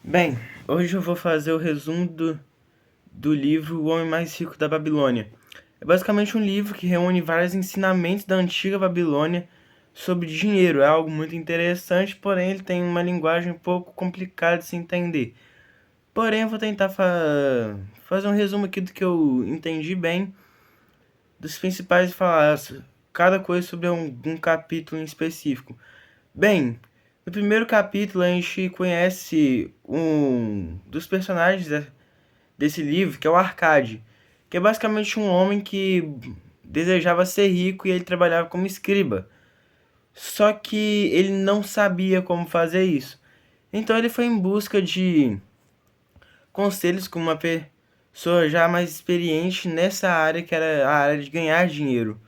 Bem, hoje eu vou fazer o resumo do livro O Homem Mais Rico da Babilônia. É basicamente um livro que reúne vários ensinamentos da antiga Babilônia sobre dinheiro. É algo muito interessante, porém ele tem uma linguagem um pouco complicada de se entender. Porém, eu vou tentar fazer um resumo aqui do que eu entendi bem, dos principais e falar cada coisa sobre um capítulo em específico. Bem, no primeiro capítulo a gente conhece um dos personagens desse livro, que é o Arcade, que é basicamente um homem que desejava ser rico e ele trabalhava como escriba. Só que ele não sabia como fazer isso. Então ele foi em busca de conselhos com uma pessoa já mais experiente nessa área, que era a área de ganhar dinheiro.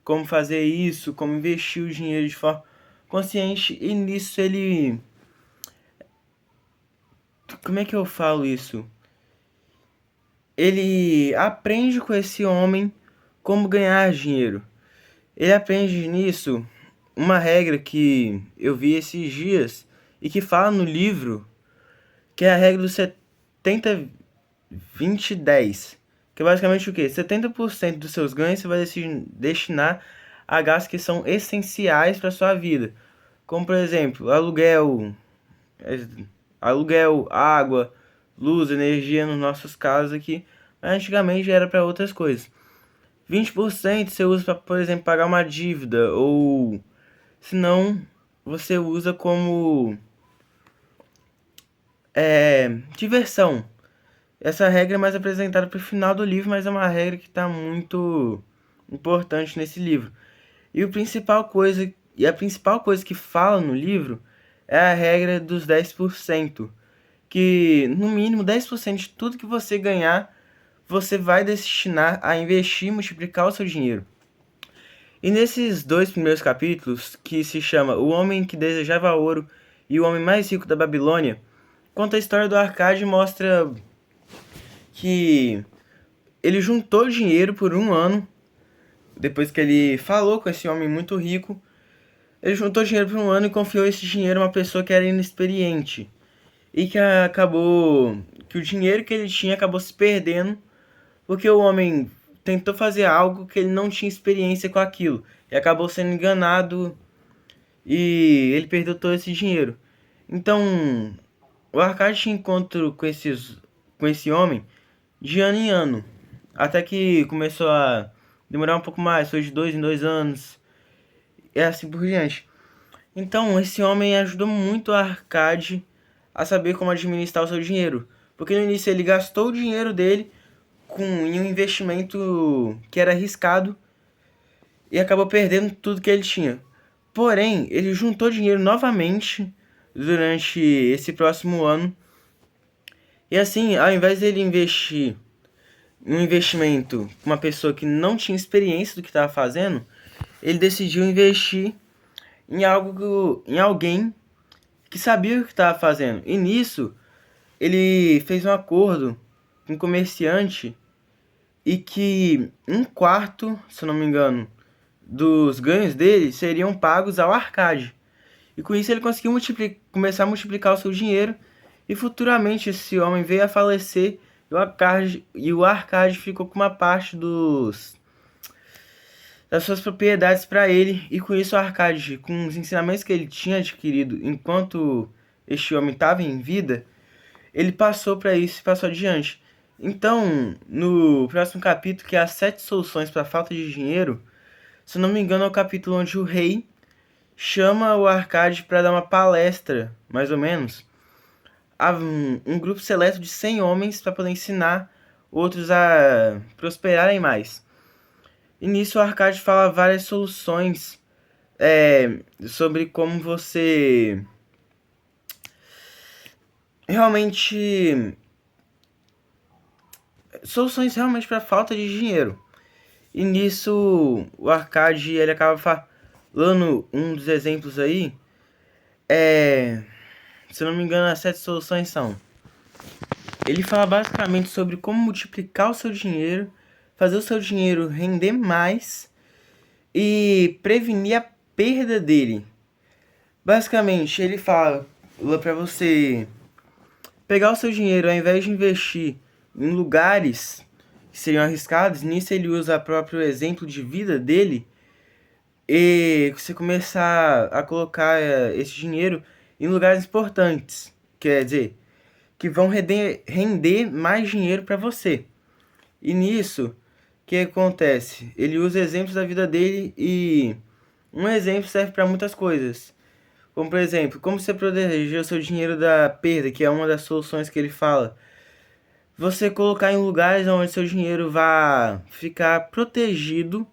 Como fazer isso, como investir o dinheiro de forma consciente, e nisso ele. Como é que eu falo isso? Ele aprende com esse homem como ganhar dinheiro. Ele aprende nisso uma regra que eu vi esses dias e que fala no livro, que é a regra do 70 20 10, que é basicamente o quê? 70% dos seus ganhos você vai destinar a gastos que são essenciais para sua vida, como por exemplo, é, aluguel, água, luz, energia nos nossos casos aqui, mas antigamente era para outras coisas. 20% você usa para, por exemplo, pagar uma dívida, ou se não, você usa como diversão. Essa regra é mais apresentada para o final do livro, mas é uma regra que está muito importante nesse livro. E a principal coisa que fala no livro é a regra dos 10%, que no mínimo 10% de tudo que você ganhar, você vai destinar a investir e multiplicar o seu dinheiro. E nesses dois primeiros capítulos, que se chama O Homem que Desejava Ouro e O Homem Mais Rico da Babilônia, conta a história do Arcade e mostra que ele juntou dinheiro por um ano, depois que ele falou com esse homem muito rico. Ele juntou dinheiro por um ano e confiou esse dinheiro a uma pessoa que era inexperiente. E que acabou. Que o dinheiro que ele tinha acabou se perdendo, porque o homem tentou fazer algo que ele não tinha experiência com aquilo. E acabou sendo enganado e ele perdeu todo esse dinheiro. Então, o Arcade tinha encontro com esse homem de ano em ano. Até que começou a demorar um pouco mais, foi de 2 em 2 anos, e assim por diante. Então, esse homem ajudou muito a Arcade a saber como administrar o seu dinheiro. Porque no início ele gastou o dinheiro dele em um investimento que era arriscado e acabou perdendo tudo que ele tinha. Porém, ele juntou dinheiro novamente durante esse próximo ano. E assim, ao invés dele investir em um investimento com uma pessoa que não tinha experiência do que estava fazendo, ele decidiu investir em alguém que sabia o que estava fazendo. E nisso, ele fez um acordo com um comerciante e que um quarto, se eu não me engano, dos ganhos dele seriam pagos ao Arcade. E com isso ele conseguiu começar a multiplicar o seu dinheiro, e futuramente esse homem veio a falecer e o Arcade ficou com uma parte das suas propriedades para ele, e com isso o Arcade, com os ensinamentos que ele tinha adquirido enquanto este homem estava em vida, ele passou para isso e passou adiante. Então, no próximo capítulo, que é as 7 soluções para a falta de dinheiro, se não me engano, é o capítulo onde o rei chama o Arcade para dar uma palestra, mais ou menos, a um grupo seleto de 100 homens para poder ensinar outros a prosperarem mais. E nisso o Arcade fala várias soluções sobre como você realmente. Soluções realmente para falta de dinheiro. E nisso o Arcade ele acaba falando um dos exemplos aí. É, se eu não me engano, as 7 soluções são. Ele fala basicamente sobre como multiplicar o seu dinheiro, fazer o seu dinheiro render mais e prevenir a perda dele. Basicamente, ele fala para você pegar o seu dinheiro, ao invés de investir em lugares que seriam arriscados, nisso ele usa o próprio exemplo de vida dele, e você começar a colocar esse dinheiro em lugares importantes, quer dizer, que vão render mais dinheiro para você. E nisso, o que acontece? Ele usa exemplos da vida dele e um exemplo serve para muitas coisas. Como, por exemplo, como você proteger o seu dinheiro da perda, que é uma das soluções que ele fala. Você colocar em lugares onde seu dinheiro vai ficar protegido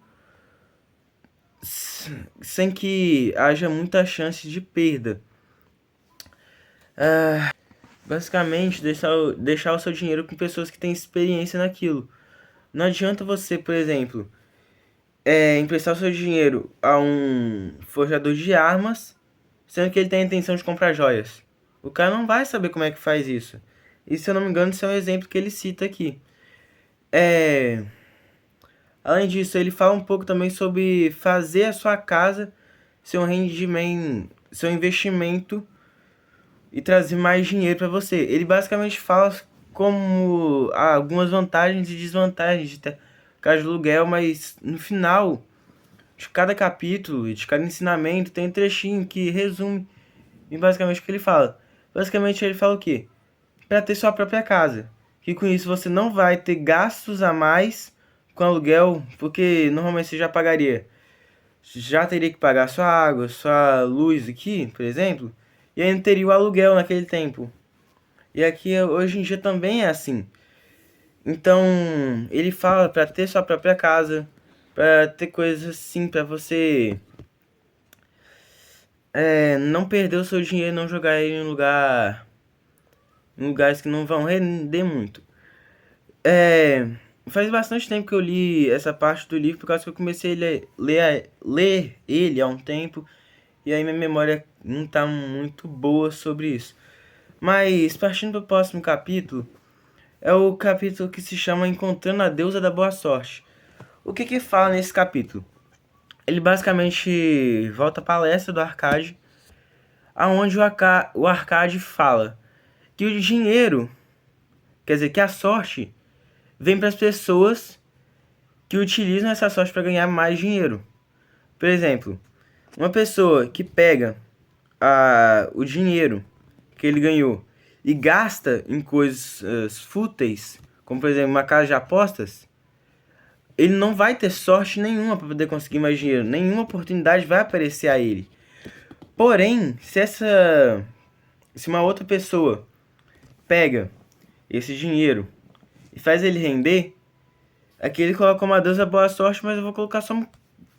sem que haja muita chance de perda. Basicamente, deixar o seu dinheiro com pessoas que têm experiência naquilo. Não adianta você, por exemplo, emprestar o seu dinheiro a um forjador de armas, sendo que ele tem a intenção de comprar joias. O cara não vai saber como é que faz isso. E se eu não me engano, esse é um exemplo que ele cita aqui. É... Além disso, ele fala um pouco também sobre fazer a sua casa seu rendimento, seu investimento e trazer mais dinheiro para você. Ele basicamente fala como algumas vantagens e desvantagens de ter casa de aluguel, mas no final de cada capítulo e de cada ensinamento tem um trechinho que resume basicamente o que ele fala. Basicamente ele fala o quê? Para ter sua própria casa. Que com isso você não vai ter gastos a mais com aluguel, porque normalmente você já teria que pagar sua água, sua luz aqui, por exemplo, e ainda teria o aluguel naquele tempo. E aqui hoje em dia também é assim. Então, ele fala para ter sua própria casa, para ter coisas assim, para você não perder o seu dinheiro, não jogar ele em lugares que não vão render muito. Faz bastante tempo que eu li essa parte do livro, por causa que eu comecei a ler ele há um tempo, e aí minha memória não tá muito boa sobre isso. Mas, partindo para o próximo capítulo, é o capítulo que se chama Encontrando a Deusa da Boa Sorte. O que fala nesse capítulo? Ele basicamente volta à palestra do Arcade, aonde o Arcade fala que o dinheiro, quer dizer, que a sorte vem para as pessoas que utilizam essa sorte para ganhar mais dinheiro. Por exemplo, uma pessoa que pega o dinheiro que ele ganhou e gasta em coisas fúteis, como por exemplo uma casa de apostas, ele não vai ter sorte nenhuma para poder conseguir mais dinheiro, nenhuma oportunidade vai aparecer a ele. Porém, se uma outra pessoa pega esse dinheiro e faz ele render, aqui ele coloca como a deusa boa sorte, mas eu vou colocar só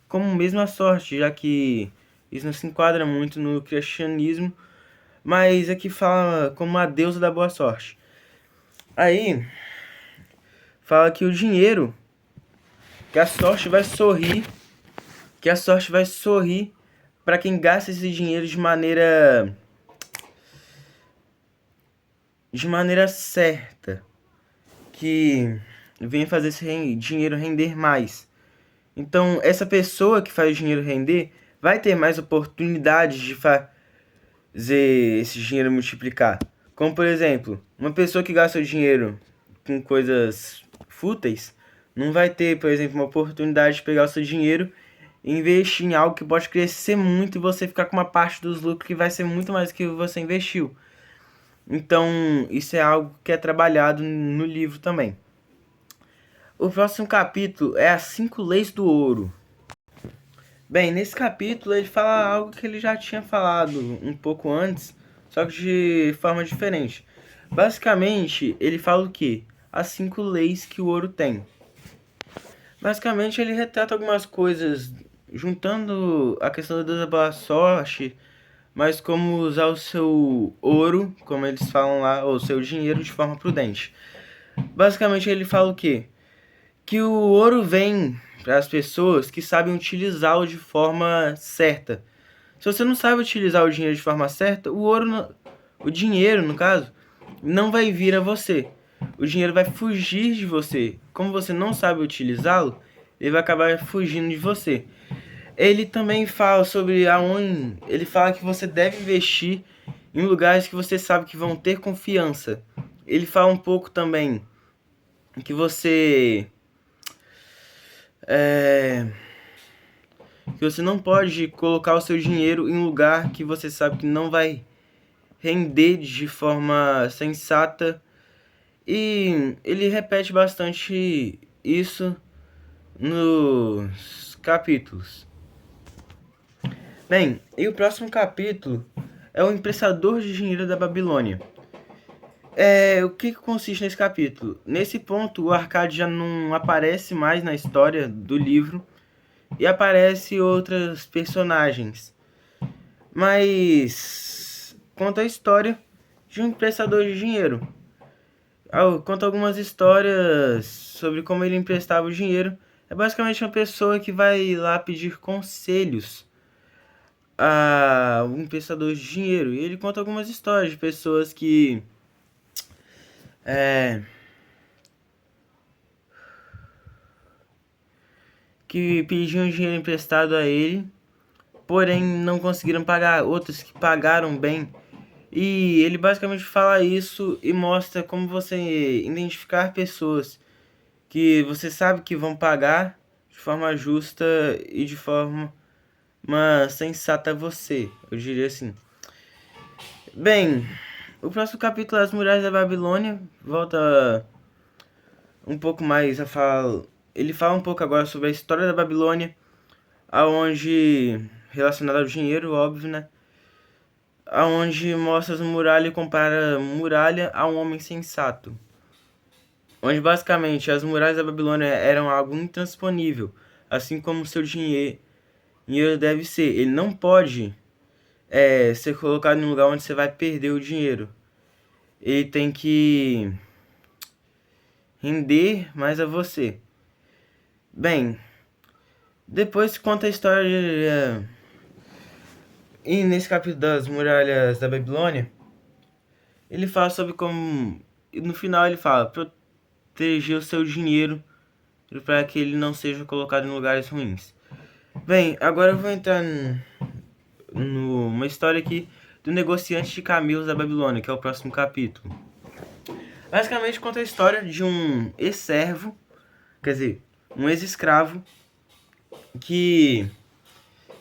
como mesma sorte, já que isso não se enquadra muito no cristianismo, mas aqui fala como a deusa da boa sorte. Aí, fala que o dinheiro, que a sorte vai sorrir para quem gasta esse dinheiro de maneira certa, que venha fazer esse dinheiro render mais. Então, essa pessoa que faz o dinheiro render vai ter mais oportunidades de fazer esse dinheiro multiplicar. Como, por exemplo, uma pessoa que gasta o dinheiro com coisas fúteis não vai ter, por exemplo, uma oportunidade de pegar o seu dinheiro e investir em algo que pode crescer muito e você ficar com uma parte dos lucros que vai ser muito mais do que você investiu. Então, isso é algo que é trabalhado no livro também. O próximo capítulo é as 5 leis do ouro. Bem, nesse capítulo ele fala algo que ele já tinha falado um pouco antes, só que de forma diferente. Basicamente, ele fala o quê? As 5 leis que o ouro tem. Basicamente, ele retrata algumas coisas, juntando a questão da boa sorte, mas como usar o seu ouro, como eles falam lá, ou seu dinheiro de forma prudente. Basicamente, ele fala o quê? Que o ouro vem para as pessoas que sabem utilizá-lo de forma certa. Se você não sabe utilizar o dinheiro de forma certa, o dinheiro, no caso, não vai vir a você. O dinheiro vai fugir de você. Como você não sabe utilizá-lo, ele vai acabar fugindo de você. Ele também fala sobre ele fala que você deve investir em lugares que você sabe que vão ter confiança. Ele fala um pouco também que você não pode colocar o seu dinheiro em um lugar que você sabe que não vai render de forma sensata. E ele repete bastante isso nos capítulos. Bem, e o próximo capítulo é o Emprestador de Dinheiro da Babilônia. O que consiste nesse capítulo? Nesse ponto, o Arcade já não aparece mais na história do livro e aparece outros personagens. Mas conta a história de um emprestador de dinheiro. Conta algumas histórias sobre como ele emprestava o dinheiro. É basicamente uma pessoa que vai lá pedir conselhos a um emprestador de dinheiro. E ele conta algumas histórias de pessoas que pediam dinheiro emprestado a ele, porém não conseguiram pagar, outros que pagaram bem. E ele basicamente fala isso e mostra como você identificar pessoas que você sabe que vão pagar de forma justa e de forma sensata a você, eu diria assim. Bem, o próximo capítulo é As Muralhas da Babilônia. Volta um pouco mais a falar. Ele fala um pouco agora sobre a história da Babilônia, aonde relacionado ao dinheiro, óbvio, né? Aonde mostra as muralhas e compara muralha a um homem sensato. Onde basicamente as muralhas da Babilônia eram algo intransponível, assim como o seu dinheiro deve ser. Ele não pode ser colocado em um lugar onde você vai perder o dinheiro. Ele tem que render mais a você. Bem, depois conta a história e nesse capítulo das muralhas da Babilônia, ele fala sobre como... E no final ele fala, proteger o seu dinheiro para que ele não seja colocado em lugares ruins. Bem, agora eu vou entrar numa história aqui do negociante de camelos da Babilônia, que é o próximo capítulo. Basicamente conta a história de um ex-servo, quer dizer, um ex-escravo, que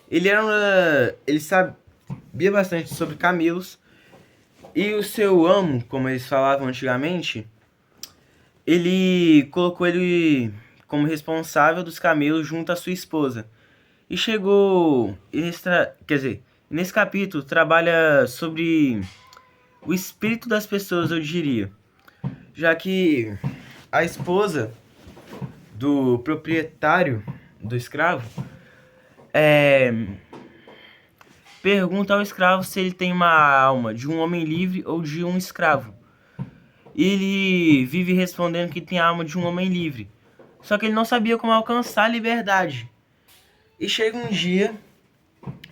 ele sabia bastante sobre camelos, e o seu amo, como eles falavam antigamente, ele colocou ele como responsável dos camelos junto à sua esposa. E chegou, quer dizer, nesse capítulo trabalha sobre o espírito das pessoas, eu diria. Já que a esposa do proprietário do escravo pergunta ao escravo se ele tem uma alma de um homem livre ou de um escravo. Ele vive respondendo que tem a alma de um homem livre. Só que ele não sabia como alcançar a liberdade. E chega um dia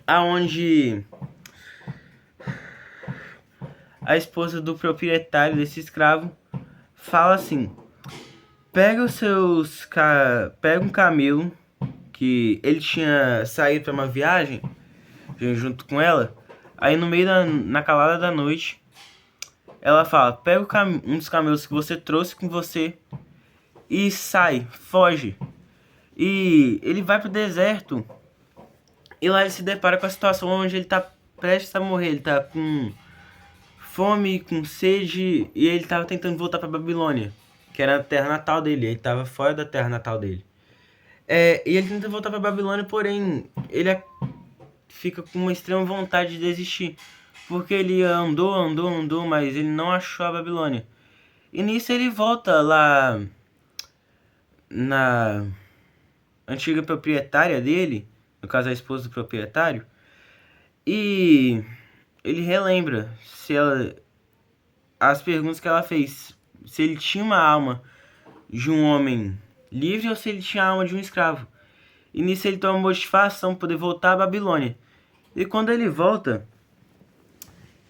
aonde a esposa do proprietário desse escravo fala assim: pega um camelo, que ele tinha saído para uma viagem junto com ela. Aí no meio na calada da noite, ela fala: pega um dos camelos que você trouxe com você e sai, foge. E ele vai pro deserto e lá ele se depara com a situação onde ele tá prestes a morrer. Ele tá com fome, com sede, e ele tava tentando voltar pra Babilônia, que era a terra natal dele. Ele tava fora da terra natal dele. E ele tenta voltar pra Babilônia, porém ele fica com uma extrema vontade de desistir, porque ele andou, mas ele não achou a Babilônia. E nisso ele volta lá na antiga proprietária dele, no caso a esposa do proprietário, e ele relembra as perguntas que ela fez, se ele tinha uma alma de um homem livre ou se ele tinha a alma de um escravo. E nisso ele toma motivação para poder voltar à Babilônia. E quando ele volta,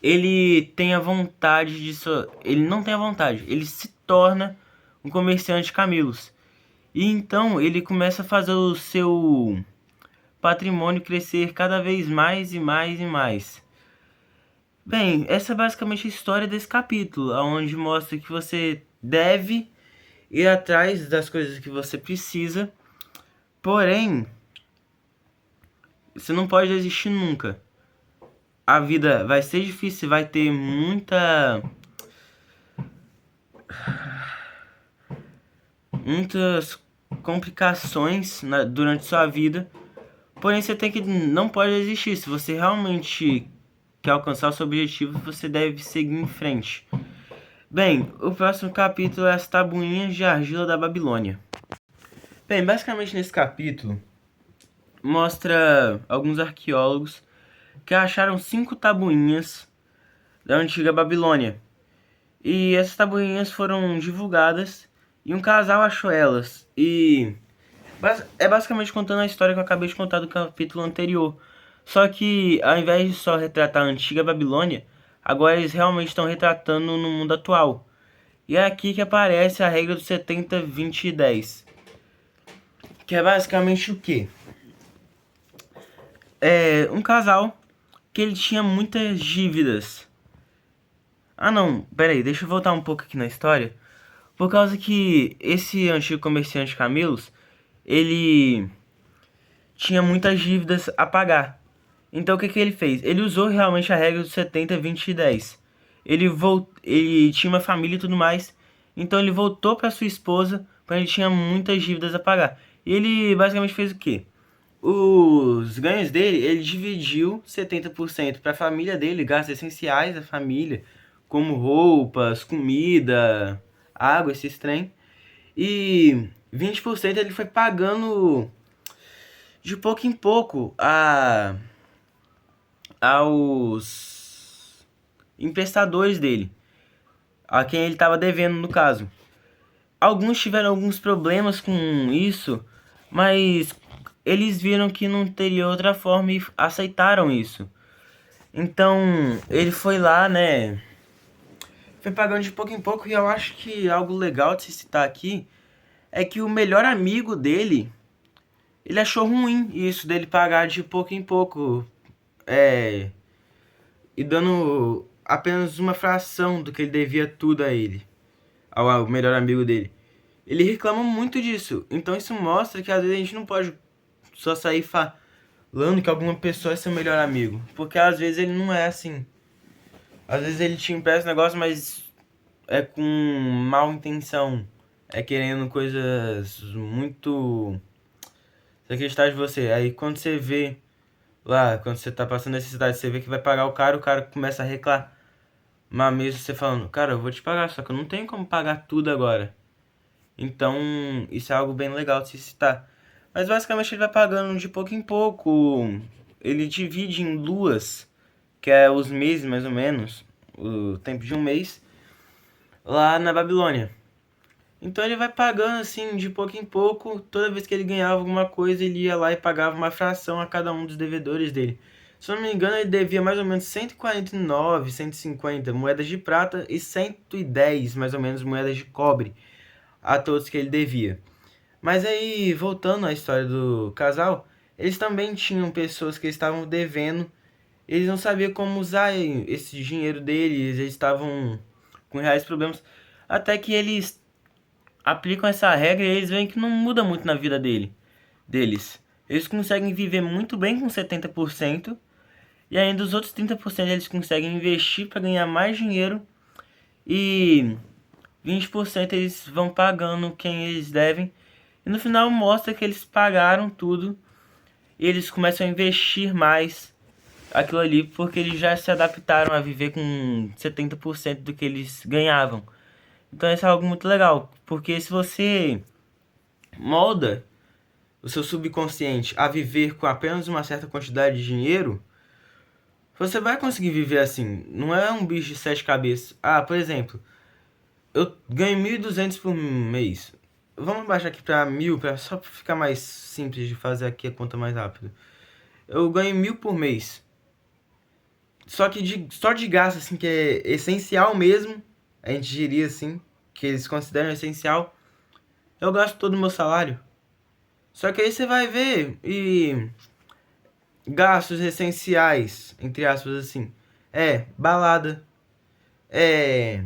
ele tem a vontade de... Ele não tem a vontade, ele se torna um comerciante de camelos. E então ele começa a fazer o seu patrimônio crescer cada vez mais e mais e mais. Bem, essa é basicamente a história desse capítulo, onde mostra que você deve ir atrás das coisas que você precisa, porém, você não pode desistir nunca. A vida vai ser difícil, vai ter muitas complicações durante sua vida, porém você não pode desistir. Se você realmente quer alcançar o seu objetivo, você deve seguir em frente. Bem, o próximo capítulo é as tabuinhas de argila da Babilônia. Bem, basicamente nesse capítulo mostra alguns arqueólogos que acharam 5 tabuinhas da antiga Babilônia. E essas tabuinhas foram divulgadas e um casal achou elas. E é basicamente contando a história que eu acabei de contar do capítulo anterior. Só que ao invés de só retratar a antiga Babilônia, agora eles realmente estão retratando no mundo atual. E é aqui que aparece a regra do 70, 20 e 10. Que é basicamente o quê? É um casal que ele tinha muitas dívidas. Ah não, peraí, deixa eu voltar um pouco aqui na história. Por causa que esse antigo comerciante de camelos, ele tinha muitas dívidas a pagar. Então o que que ele fez? Ele usou realmente a regra do 70, 20 e 10. Ele tinha uma família e tudo mais. Então ele voltou para sua esposa, quando ele tinha muitas dívidas a pagar. E ele basicamente fez o quê? Os ganhos dele, ele dividiu 70% para a família dele, gastos essenciais da família, como roupas, comida, água, esses trem. E 20% ele foi pagando de pouco em pouco aos emprestadores dele, a quem ele estava devendo no caso. Alguns tiveram alguns problemas com isso, mas eles viram que não teria outra forma e aceitaram isso. Então ele foi lá, né? Foi pagando de pouco em pouco, e eu acho que algo legal de se citar aqui é que o melhor amigo dele, ele achou ruim isso dele pagar de pouco em pouco, é, e dando apenas uma fração do que ele devia tudo a ele, ao melhor amigo dele. Ele reclama muito disso. Então isso mostra que às vezes a gente não pode só sair falando que alguma pessoa é seu melhor amigo, porque às vezes ele não é assim. Às vezes ele te empresta negócio, mas é com mal intenção, é querendo coisas muito se acreditar de você. Aí quando você vê lá, quando você tá passando necessidade, você vê que vai pagar o cara começa a reclamar mesmo, você falando, cara, eu vou te pagar, só que eu não tenho como pagar tudo agora. Então, isso é algo bem legal de se citar. Mas basicamente ele vai pagando de pouco em pouco. Ele divide em luas, que é os meses mais ou menos, o tempo de um mês, lá na Babilônia. Então ele vai pagando assim de pouco em pouco. Toda vez que ele ganhava alguma coisa, ele ia lá e pagava uma fração a cada um dos devedores dele. Se eu não me engano, ele devia mais ou menos 149, 150 moedas de prata e 110 mais ou menos moedas de cobre a todos que ele devia. Mas aí, voltando à história do casal, eles também tinham pessoas que estavam devendo. Eles não sabiam como usar esse dinheiro deles, eles estavam com reais problemas. Até que eles aplicam essa regra e eles veem que não muda muito na vida deles. Eles conseguem viver muito bem com 70%, e ainda os outros 30% eles conseguem investir para ganhar mais dinheiro, e 20% eles vão pagando quem eles devem. E no final mostra que eles pagaram tudo e eles começam a investir mais aquilo ali porque eles já se adaptaram a viver com 70% do que eles ganhavam. Então isso é algo muito legal, porque se você molda o seu subconsciente a viver com apenas uma certa quantidade de dinheiro, você vai conseguir viver assim. Não é um bicho de 7 cabeças. Ah, por exemplo, eu ganho 1.200 por mês. Vamos baixar aqui para 1.000, só para ficar mais simples de fazer aqui a conta mais rápido. Eu ganho 1.000 por mês. Só que só de gasto, assim, que é essencial mesmo, a gente diria assim, que eles consideram essencial, eu gasto todo o meu salário. Só que aí você vai ver e gastos essenciais, entre aspas assim, balada, é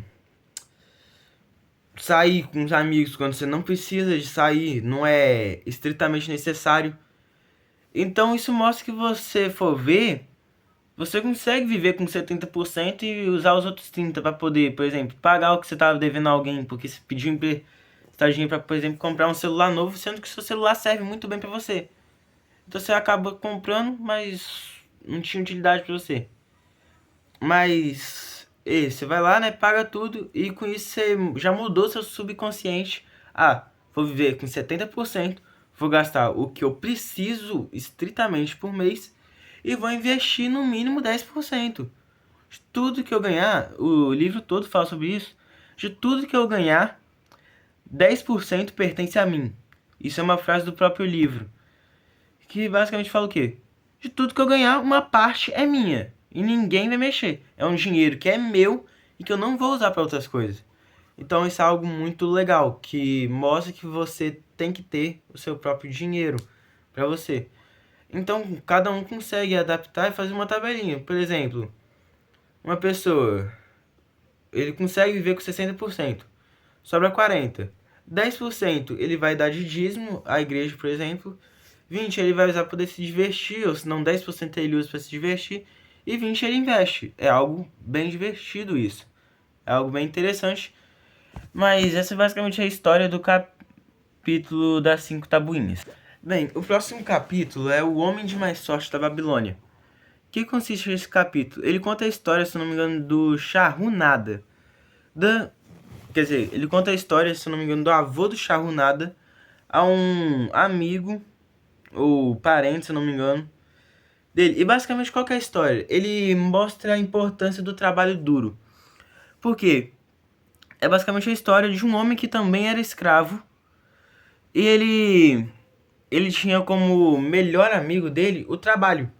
sair com os amigos quando você não precisa de sair, não é estritamente necessário. Então isso mostra que você for ver, você consegue viver com 70% e usar os outros 30 para poder, por exemplo, pagar o que você estava devendo a alguém, porque você pediu emprestadinho para, por exemplo, comprar um celular novo, sendo que seu celular serve muito bem para você. Então você acaba comprando, mas não tinha utilidade para você. Mas você vai lá, né, paga tudo e com isso você já mudou seu subconsciente. Ah, vou viver com 70%, vou gastar o que eu preciso estritamente por mês e vou investir no mínimo 10%. De tudo que eu ganhar, o livro todo fala sobre isso. De tudo que eu ganhar, 10% pertence a mim. Isso é uma frase do próprio livro, que basicamente fala o quê? De tudo que eu ganhar, uma parte é minha e ninguém vai mexer. É um dinheiro que é meu e que eu não vou usar para outras coisas. Então isso é algo muito legal, que mostra que você tem que ter o seu próprio dinheiro para você. Então cada um consegue adaptar e fazer uma tabelinha. Por exemplo, uma pessoa, ele consegue viver com 60%, sobra 40%. 10% ele vai dar de dízimo à igreja, por exemplo. 20 ele vai usar para poder se divertir, ou se não 10% ele usa para se divertir. E 20 ele investe. É algo bem divertido isso. É algo bem interessante. Mas essa é basicamente a história do capítulo das 5 tabuinhas. Bem, o próximo capítulo é O Homem de Mais Sorte da Babilônia. O que consiste esse capítulo? Ele conta a história, se não me engano, do Sharrunada. Quer dizer, ele conta a história, se não me engano, do avô do Sharrunada a um amigo ou parente, se não me engano, dele. E basicamente qual que é a história? Ele mostra a importância do trabalho duro. Por quê? É basicamente a história de um homem que também era escravo e ele tinha como melhor amigo dele o trabalho.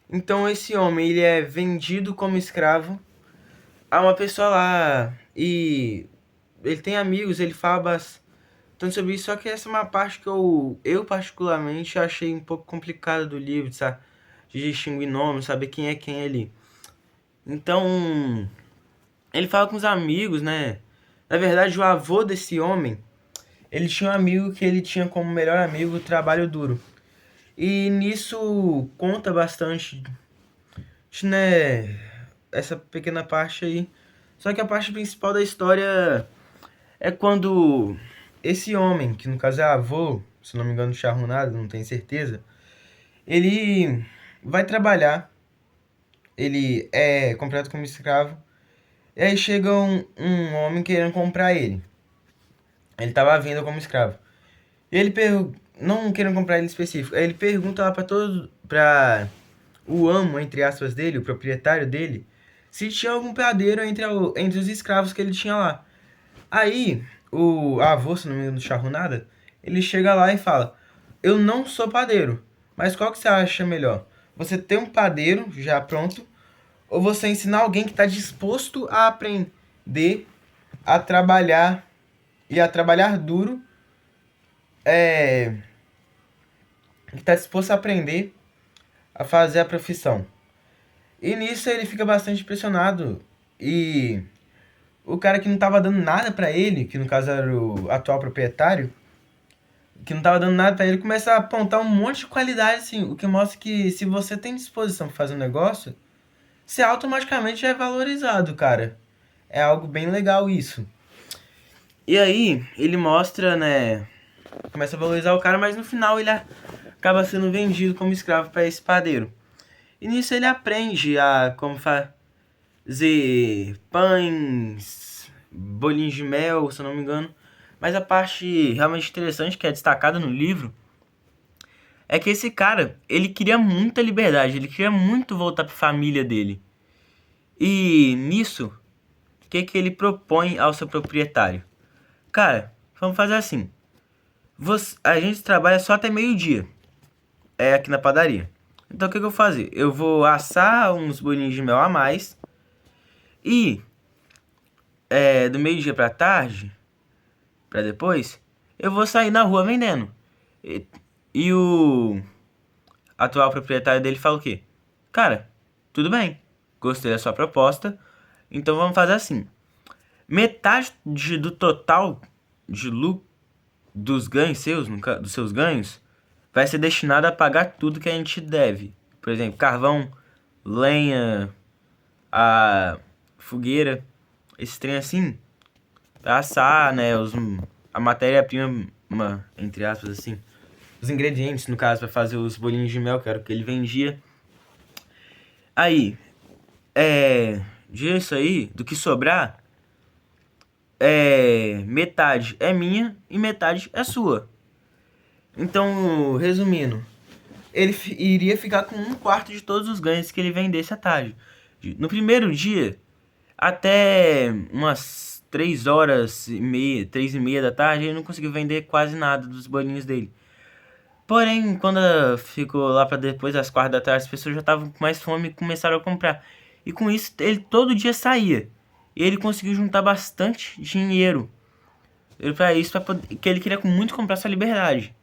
Então esse homem ele é vendido como escravo a uma pessoa lá e ele tem amigos, ele fala bastante sobre isso, só que essa é uma parte que eu particularmente achei um pouco complicada do livro, sabe? De distinguir nomes, saber quem é quem ali. Então, ele fala com os amigos, né? Na verdade, o avô desse homem, ele tinha um amigo que ele tinha como melhor amigo o trabalho duro. E nisso conta bastante, né? Essa pequena parte aí. Só que a parte principal da história é quando esse homem, que no caso é avô, se não me engano, Charrunado, não tenho certeza, ele vai trabalhar, ele é comprado como escravo, e aí chega um homem querendo comprar ele. Ele tava vindo como escravo. E ele não querendo comprar ele específico, aí ele pergunta lá pra o amo, entre aspas, dele, o proprietário dele, se tinha algum padeiro entre os escravos que ele tinha lá. Aí, o avô, se não me engano, do Charrunada, ele chega lá e fala: Eu não sou padeiro, mas qual que você acha melhor? Você ter um padeiro já pronto, ou você ensinar alguém que está disposto a aprender a trabalhar e a trabalhar duro, é, que está disposto a aprender a fazer a profissão? E nisso ele fica bastante impressionado e o cara que não estava dando nada para ele, que no caso era o atual proprietário, que não tava dando nada pra ele, começa a apontar um monte de qualidade, assim, o que mostra que se você tem disposição pra fazer um negócio, você automaticamente já é valorizado, cara. É algo bem legal isso. E aí, ele mostra, né, começa a valorizar o cara, mas no final ele acaba sendo vendido como escravo para esse padeiro. E nisso ele aprende a como fazer pães, bolinhos de mel, se eu não me engano. Mas a parte realmente interessante, que é destacada no livro, é que esse cara, ele queria muita liberdade, ele queria muito voltar pra família dele. E nisso, o que que ele propõe ao seu proprietário? Cara, vamos fazer assim. A gente trabalha só até meio-dia, é aqui na padaria. Então o que que eu vou fazer? Eu vou assar uns bolinhos de mel a mais e do meio-dia pra tarde, pra depois, eu vou sair na rua vendendo. E, e o atual proprietário dele fala o quê? Cara, tudo bem. gostei da sua proposta. Então vamos fazer assim. Metade do total de lucro dos ganhos seus, dos seus ganhos, vai ser destinado a pagar tudo que a gente deve. Por exemplo, carvão, lenha, a fogueira, esse trem assim, pra assar, né, a matéria-prima, entre aspas assim, os ingredientes, no caso, para fazer os bolinhos de mel, que era o que ele vendia. Aí, disso aí, do que sobrar, metade é minha e metade é sua. Então, resumindo, ele iria ficar com 1/4 de todos os ganhos que ele vendesse à tarde. No primeiro dia, até umas 3h30, 3h30 da tarde, ele não conseguiu vender quase nada dos bolinhos dele. Porém, quando ficou lá para depois das 4 da tarde, as pessoas já estavam com mais fome e começaram a comprar. E com isso, ele todo dia saía. E ele conseguiu juntar bastante dinheiro. Para isso, que ele queria muito comprar sua liberdade.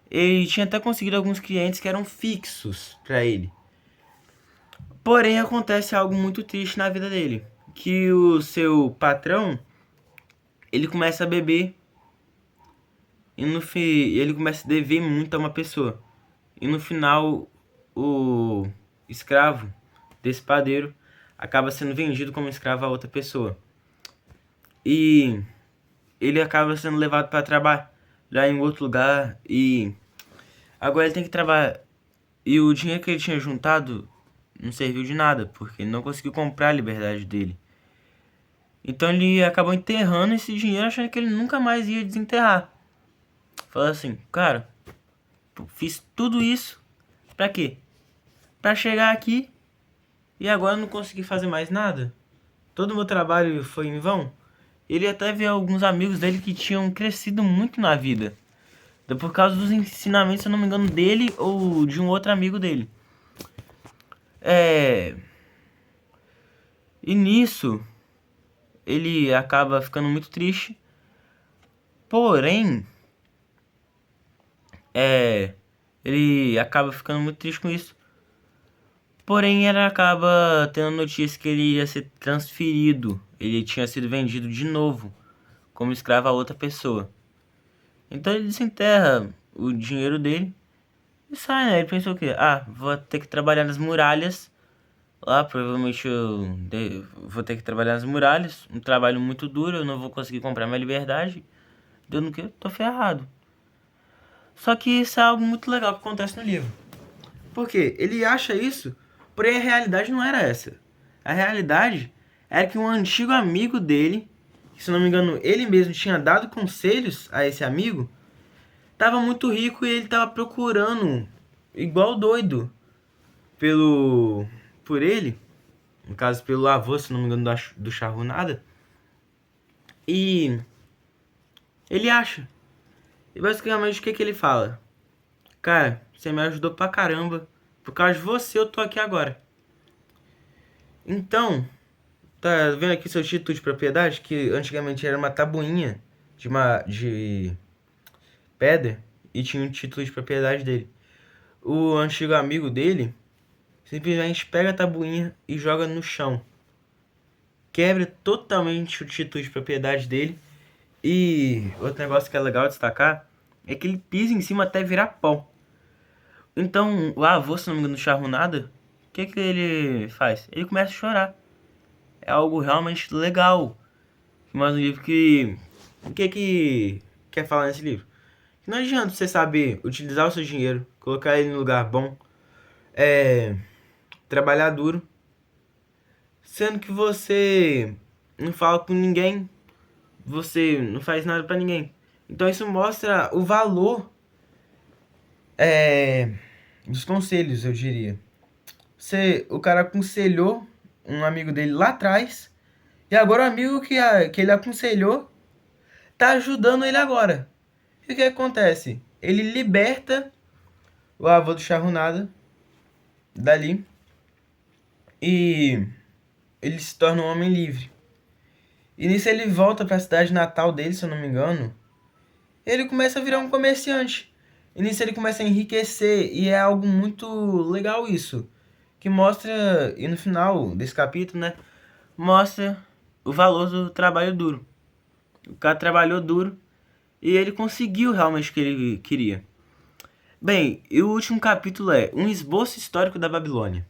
Ele tinha até conseguido alguns clientes que eram fixos para ele. Porém, acontece algo muito triste na vida dele. Que o seu patrão, ele começa a beber. E no fim, ele começa a dever muito a uma pessoa. E no final, o escravo desse padeiro acaba sendo vendido como escravo a outra pessoa. E ele acaba sendo levado para trabalhar em outro lugar. E agora ele tem que trabalhar. E o dinheiro que ele tinha juntado não serviu de nada, porque ele não conseguiu comprar a liberdade dele. Então ele acabou enterrando esse dinheiro, achando que ele nunca mais ia desenterrar. Falou assim, cara, fiz tudo isso pra quê? Pra chegar aqui e agora não consegui fazer mais nada? Todo o meu trabalho foi em vão? Ele até vê alguns amigos dele que tinham crescido muito na vida. Por causa dos ensinamentos, se eu não me engano, dele ou de um outro amigo dele. E nisso, ele acaba ficando muito triste. Porém, ele acaba ficando muito triste com isso. Porém, ele acaba tendo notícia que ele ia ser transferido. Ele tinha sido vendido de novo como escravo a outra pessoa. Então ele desenterra o dinheiro dele e sai, né? Ele pensou o quê? Vou ter que trabalhar nas muralhas. Lá, provavelmente vou ter que trabalhar nas muralhas. Um trabalho muito duro, eu não vou conseguir comprar minha liberdade. Deu no quê? Tô ferrado. Só que isso é algo muito legal que acontece no livro. Por quê? Ele acha isso, porém a realidade não era essa. A realidade era que um antigo amigo dele, que se não me engano ele mesmo tinha dado conselhos a esse amigo, estava muito rico e ele estava procurando, igual doido, por ele, no caso pelo avô, se não me engano, do Charrunada. E ele acha. E basicamente o que ele fala? Cara, você me ajudou pra caramba. Por causa de você eu tô aqui agora. Então, tá vendo aqui seu título de propriedade? Que antigamente era uma tabuinha de pedra e tinha um título de propriedade dele. O antigo amigo dele simplesmente pega a tabuinha e joga no chão. Quebra totalmente o título de propriedade dele. E outro negócio que é legal destacar é que ele pisa em cima até virar pó. Então, o avô, se não me engano, do Charrunada, o que ele faz? Ele começa a chorar. É algo realmente legal. Mas um livro que... O que quer falar nesse livro? Não adianta você saber utilizar o seu dinheiro, colocar ele no lugar bom, trabalhar duro, sendo que você não fala com ninguém, você não faz nada pra ninguém. Então isso mostra o valor dos conselhos, eu diria. O cara aconselhou um amigo dele lá atrás, e agora o amigo que ele aconselhou tá ajudando ele agora. E o que acontece? Ele liberta o avô do Charrunada dali e ele se torna um homem livre. E nisso ele volta para a cidade natal dele, se eu não me engano. Ele começa a virar um comerciante. E nisso ele começa a enriquecer. E é algo muito legal isso. que mostra, e no final desse capítulo, né, mostra o valor do trabalho duro. O cara trabalhou duro e ele conseguiu realmente o que ele queria. Bem, e o último capítulo é um esboço histórico da Babilônia.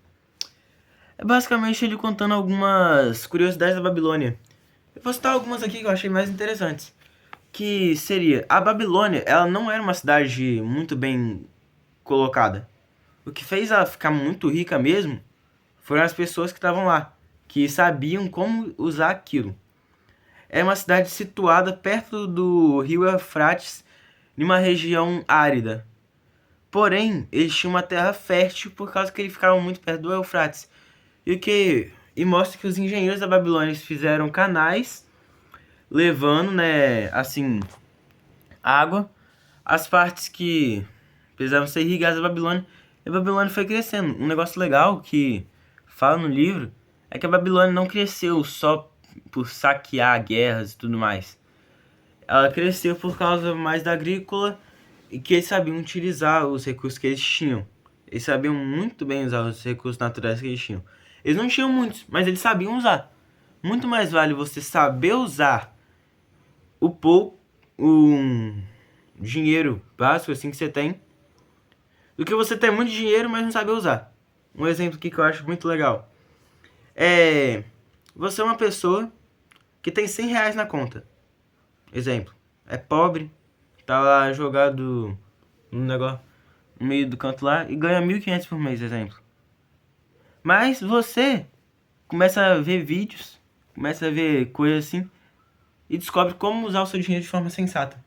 É basicamente ele contando algumas curiosidades da Babilônia. Eu vou citar algumas aqui que eu achei mais interessantes. Que seria, a Babilônia, ela não era uma cidade muito bem colocada. O que fez ela ficar muito rica mesmo foram as pessoas que estavam lá, que sabiam como usar aquilo. É uma cidade situada perto do rio Eufrates, em uma região árida. Porém, eles tinham uma terra fértil por causa que eles ficavam muito perto do Eufrates. E mostra que os engenheiros da Babilônia fizeram canais levando, né, assim, água às partes que precisavam ser irrigadas da Babilônia. E a Babilônia foi crescendo. Um negócio legal que fala no livro é que a Babilônia não cresceu só por saquear guerras e tudo mais. Ela cresceu por causa mais da agrícola e que eles sabiam utilizar os recursos que eles tinham. Eles sabiam muito bem usar os recursos naturais que eles tinham. Eles não tinham muitos, mas eles sabiam usar. Muito mais vale você saber usar o pouco, um dinheiro básico assim que você tem, do que você ter muito dinheiro, mas não saber usar. Um exemplo aqui que eu acho muito legal. Você é uma pessoa que tem 100 reais na conta. Exemplo. É pobre, tá lá jogado no negócio, no meio do canto lá, e ganha 1.500 por mês, exemplo. Mas você começa a ver vídeos, começa a ver coisas assim, e descobre como usar o seu dinheiro de forma sensata.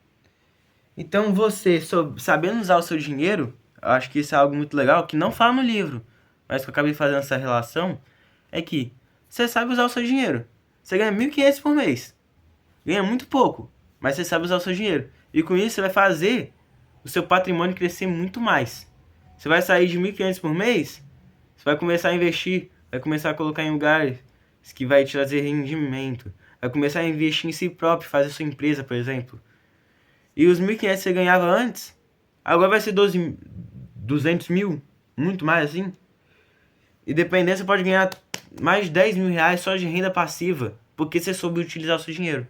Então você, sabendo usar o seu dinheiro, eu acho que isso é algo muito legal, que não fala no livro, mas que eu acabei fazendo essa relação, é que você sabe usar o seu dinheiro. Você ganha 1.500 por mês. Ganha muito pouco, mas você sabe usar o seu dinheiro. E com isso você vai fazer o seu patrimônio crescer muito mais. Você vai sair de 1.500 por mês, você vai começar a investir, vai começar a colocar em lugares que vai te trazer rendimento, vai começar a investir em si próprio, fazer sua empresa, por exemplo. E os 1.500 que você ganhava antes, agora vai ser 200 mil, muito mais assim. E dependendo, você pode ganhar mais de 10 mil reais só de renda passiva, porque você soube utilizar o seu dinheiro.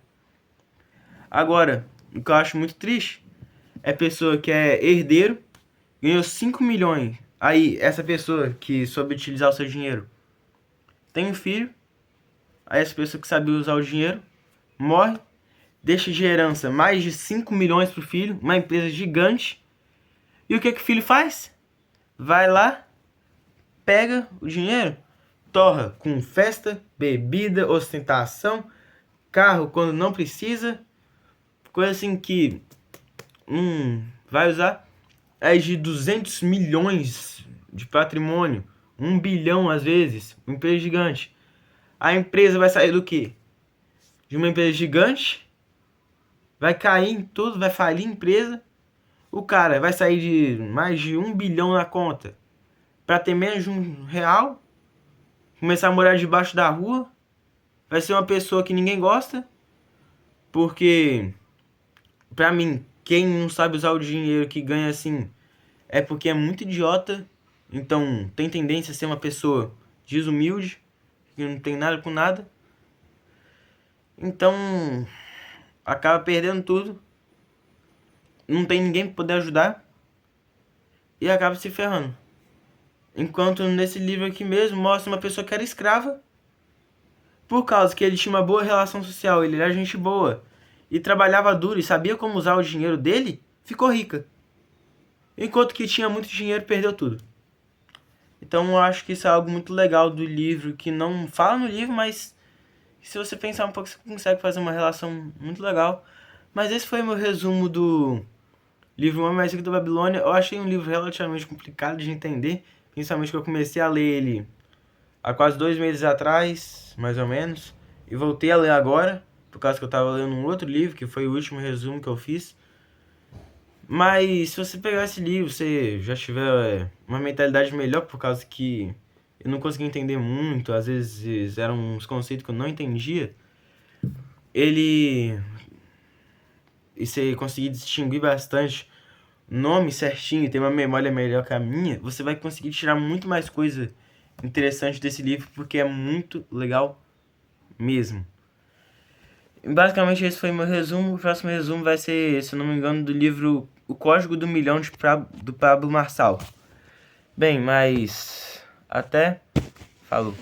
Agora, o que eu acho muito triste é a pessoa que é herdeiro, ganhou 5 milhões. Aí, essa pessoa que soube utilizar o seu dinheiro tem um filho. Aí, essa pessoa que sabe usar o dinheiro morre, deixa de herança mais de 5 milhões pro filho, uma empresa gigante. E o que que o filho faz? Vai lá, pega o dinheiro, torra com festa, bebida, ostentação, carro quando não precisa, coisa assim que vai usar. É de 200 milhões de patrimônio, 1 bilhão às vezes, uma empresa gigante. A empresa vai sair do quê? De uma empresa gigante, vai cair em tudo, vai falir a empresa. O cara vai sair de mais de 1 bilhão na conta para ter menos de R$ 1, começar a morar debaixo da rua, vai ser uma pessoa que ninguém gosta, porque, pra mim, quem não sabe usar o dinheiro que ganha assim é porque é muito idiota, então tem tendência a ser uma pessoa desumilde, que não tem nada com nada, então acaba perdendo tudo, não tem ninguém pra poder ajudar e acaba se ferrando. Enquanto nesse livro aqui mesmo mostra uma pessoa que era escrava, por causa que ele tinha uma boa relação social, ele era gente boa e trabalhava duro e sabia como usar o dinheiro dele, ficou rica. Enquanto que tinha muito dinheiro, perdeu tudo. Então eu acho que isso é algo muito legal do livro, que não fala no livro, mas se você pensar um pouco, você consegue fazer uma relação muito legal. Mas esse foi o meu resumo do livro Homem Mais Rico da Babilônia. Eu achei um livro relativamente complicado de entender, principalmente que eu comecei a ler ele há quase 2 meses atrás, mais ou menos, e voltei a ler agora, por causa que eu tava lendo um outro livro, que foi o último resumo que eu fiz. Mas se você pegar esse livro, você já tiver uma mentalidade melhor, por causa que eu não conseguia entender muito, às vezes eram uns conceitos que eu não entendia, ele... E você conseguir distinguir bastante nome certinho e ter uma memória melhor que a minha, você vai conseguir tirar muito mais coisa interessante desse livro, porque é muito legal mesmo. Basicamente esse foi meu resumo. O próximo resumo vai ser, se eu não me engano, do livro O Código do Milhão do Pablo Marçal. Bem, mas até. Falou.